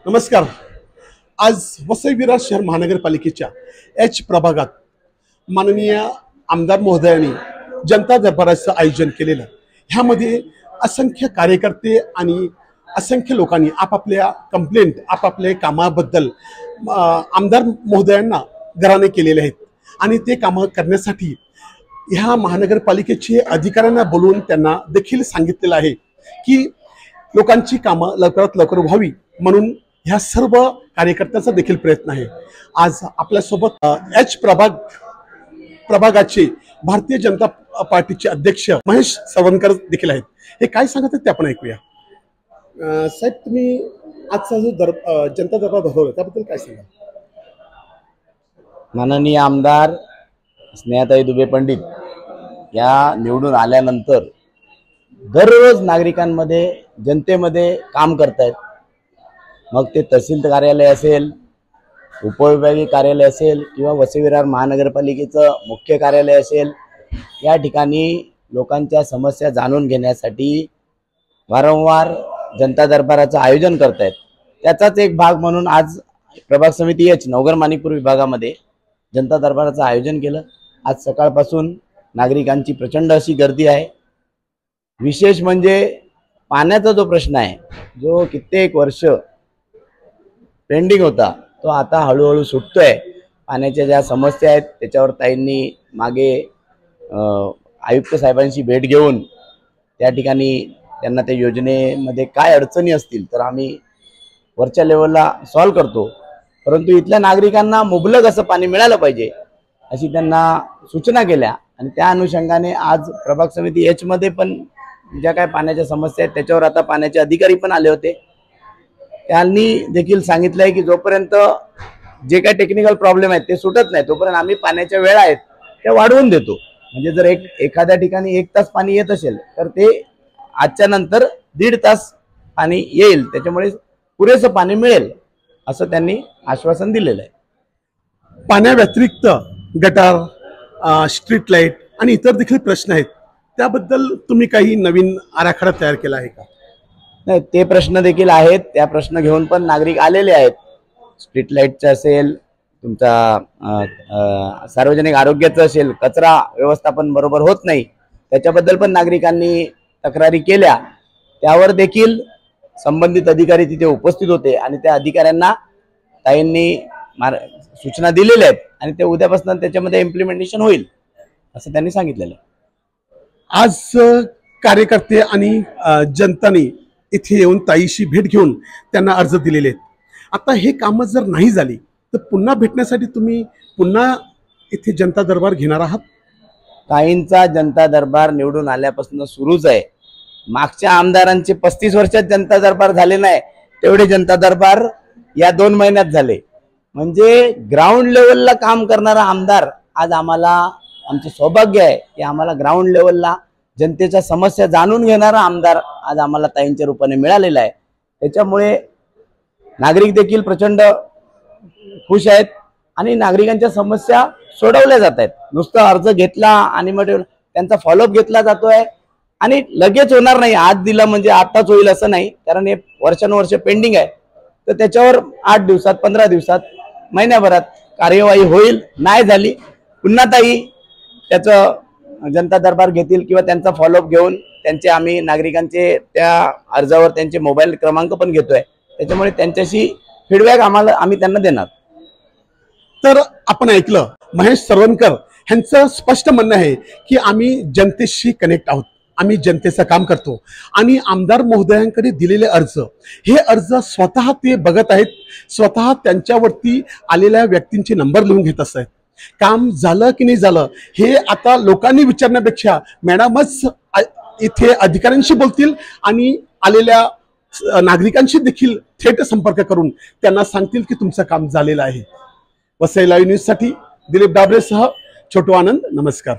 नमस्कार। आज वसई विरार शहर महानगरपालिकेच्या एच प्रभागात माननीय आमदार महोदयांनी जनता दरबाराचं आयोजन केलेलं। ह्यामध्ये असंख्य कार्यकर्ते आणि असंख्य लोकांनी आपापल्या कंप्लेंट आपापल्या कामाबद्दल आमदार महोदयांना घराणे केलेले आहेत आणि ते कामं करण्यासाठी ह्या महानगरपालिकेचे अधिकाऱ्यांना बोलवून त्यांना देखील सांगितलेलं आहे की लोकांची कामं लवकरात लवकर व्हावी, म्हणून ह्या सर्व कार्यकर्त्यांचा देखील प्रयत्न आहे। आज आपल्यासोबत एच प्रभागाचे भारतीय जनता पार्टीचे अध्यक्ष महेश सरवणकर देखील आहेत। हे काय सांगतात ते आपण ऐकूया। साहेब, तुम्ही आजचा जो जनता दरबार भरवला त्याबद्दल काय सांगाल? माननीय आमदार स्नेहाताई दुबे पंडित या निवडून आल्यानंतर दररोज नागरिकांमध्ये जनतेमध्ये काम करतायत। मग ते तहसील कार्यालय असेल, उपविभागीय कार्यालय असेल किंवा वसई विरार महानगरपालिकेचं मुख्य कार्यालय असेल, या ठिकाणी लोकांच्या समस्या जाणून घेण्यासाठी वारंवार जनता दरबाराचं आयोजन करतायत। त्याचाच एक भाग म्हणून आज प्रभाग समिती एच नवघर माणिकपूर विभागामध्ये जनता दरबाराचं आयोजन केलं। आज सकाळपासून नागरिकांची प्रचंड अशी गर्दी आहे। विशेष म्हणजे पाण्याचा जो प्रश्न आहे, जो कित्येक वर्ष पेंडिंग होता, तो आता हळूहळू सुटतोय। पाण्याच्या ज्या समस्या आहेत त्याच्यावर ताईंनी मागे आयुक्त साहेबांची भेट घेऊन त्या ठिकाणी त्यांना त्या योजनेमध्ये काय अडचणी असतील तर आम्ही वरच्या लेवलला सॉल्व करतो, परंतु इथल्या नागरिकांना मुबलक असं पाणी मिळालं पाहिजे अशी त्यांना सूचना केल्या। आणि त्या अनुषंगाने आज प्रभाग समिती एच मध्ये पण ज्या काय पाण्याच्या समस्या आहेत त्याच्यावर आता पाण्याचे अधिकारी पण आले होते। त्यांनी देखील सांगितलंय की जोपर्यंत जे काही टेक्निकल प्रॉब्लेम आहेत ते सुटत नाही तोपर्यंत आम्ही पाण्याच्या वेळा आहेत त्या वाढवून देतो। म्हणजे जर एखाद्या ठिकाणी 1 तास पाणी येत असेल तर ते आजच्या नंतर 1.5 तास पाणी येईल, त्याच्यामुळे पुरेसं पाणी मिळेल असं त्यांनी आश्वासन दिलेलं आहे। पाण्या व्यतिरिक्त गटार, स्ट्रीट लाईट आणि इतर देखील प्रश्न आहेत, त्याबद्दल तुम्ही काही नवीन आराखडा तयार केला आहे का? नाही, ते प्रश्न देखील आहेत। त्या प्रश्न घेऊन पण नागरिक आलेले आहेत। स्ट्रीट लाईटचं असेल, तुमचा सार्वजनिक आरोग्याचं असेल, कचरा व्यवस्थापन बरोबर होत नाही त्याच्याबद्दल पण नागरिकांनी तक्रारी केल्या। त्यावर देखील संबंधित अधिकारी तिथे उपस्थित होते आणि त्या अधिकाऱ्यांना ताईंनी सूचना दिलेल्या आहेत आणि ते उद्यापासून त्याच्यामध्ये इम्प्लिमेंटेशन होईल असं त्यांनी सांगितलेलं आहे। आज कार्यकर्ते आणि जनताने इथे येऊन ताईशी भेट घेऊन त्यांना अर्ज दिलेले आहेत। आता हे कामं जर नाही झाली तर पुन्हा भेटण्यासाठी तुम्ही पुन्हा इथे जनता दरबार घेणार आहात? ताईंचा जनता दरबार निवडून आल्यापासून सुरूच आहे। मागच्या आमदारांचे 35 वर्षात जनता दरबार झाले नाही तेवढे जनता दरबार या 2 महिन्यात झाले। म्हणजे ग्राउंड लेवलला काम करणारा आमदार आज आमचं सौभाग्य आहे की आम्हाला ग्राउंड लेवलला जनतेच्या समस्या जाणून घेणारा आमदार आज आम्हाला ताईंच्या रूपाने मिळालेला आहे। त्याच्यामुळे नागरिक देखील प्रचंड खुश आहेत आणि नागरिकांच्या समस्या सोडवल्या जात आहेत। नुसतं अर्ज घेतला आणि मग त्यांचा फॉलोअप घेतला जातोय आणि लगेच होणार नाही, आज दिला म्हणजे आताच होईल असं नाही, कारण हे वर्षानुवर्ष पेंडिंग आहे। तर त्याच्यावर 8 दिवसात, 15 दिवसात, महिन्याभरात कार्यवाही होईल। नाही झाली पुन्हा ताई त्याचं जनता दरबार घेतील किंवा त्यांचा फॉलोअप घेऊन त्यांचे आम्ही नागरिकांचे त्या अर्जावर त्यांचे मोबाईल क्रमांक पण घेतोय, त्याच्यामुळे त्यांच्याशी फीडबॅक आम्ही त्यांना देणार। तर आपण ऐकलं महेश सरवणकर यांचं स्पष्ट म्हणणं आहे की आम्ही जनतेशी कनेक्ट आहोत, आम्ही जनतेचं काम करतो आणि आमदार महोदयांकडे दिलेले हे अर्ज स्वतः ते बघत आहेत, स्वतः त्यांच्यावरती आलेल्या व्यक्तींचे नंबर लिहून घेत असतात। काम झालं की नाही झालं हे आता लोकांनी विचारण्यापेक्षा मॅडमच इथे अधिकाऱ्यांशी बोलतील आणि आलेल्या नागरिकांशी देखील थेट संपर्क करून त्यांना सांगतील की तुमचं काम झालेलं आहे। वसई लाईव्ह न्यूज साठी दिलीप डाबरेसह छोटू आनंद, नमस्कार।